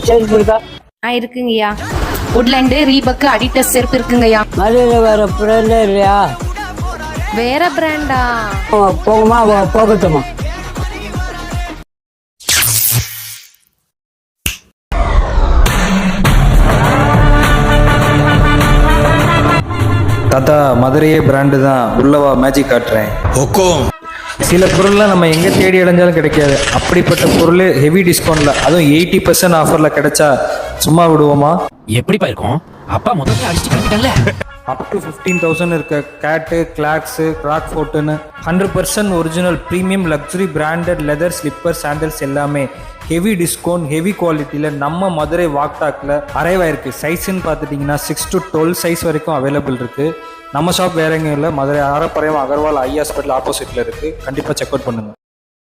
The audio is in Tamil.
செருப்பு இருக்கா? இருக்குங்கய்யா. வுட்லேண்டு ரீபக்கு அடிடஸ் செருப்பு இருக்குங்கய்யா. மதுரையில் வேற பிராண்டே இல்லையா? வேற பிராண்டா? போகுமா போகட்டுமா? தாத்தா மதுரையே பிராண்டு தான், உள்ளவா மேஜிக் காட்டுறேன். சில பொருள்லாம் நம்ம எங்கே தேடி அடைஞ்சாலும் கிடைக்காது. அப்படிப்பட்ட பொருள் ஹெவி டிஸ்கவுண்ட்ல, அதுவும் 80% ஆஃபர்ல கிடைச்சா சும்மா விடுவோமா? எப்படிப்பா இருக்கும்? அப்பா முதல்ல அடிச்சு கிளம்பிட்டல. அப் டு 15,000 இருக்க கேட்டு, கிளாக்ஸு, கிராக் ஃபோர்ட்டுன்னு 100% original premium luxury branded leather slipper sandals எல்லாமே ஹெவி டிஸ்கவுண்ட், ஹெவி குவாலிட்டியில் நம்ம மதுரை வாக்டாக்கில் அரைவாயிருக்கு. சைஸ்ன்னு பார்த்துட்டிங்கன்னா 6 to 12 சைஸ் வரைக்கும் அவைலபிள் இருக்குது. நம்ம ஷாப் வேற எங்கேயும் இல்லை, மதுரை ஆரப்பரையம் அகர்வால் ஐ ஹாஸ்பிட்டல் ஆப்போசிட்டில் இருக்குது. கண்டிப்பாக செக் அவுட் பண்ணுங்கள்.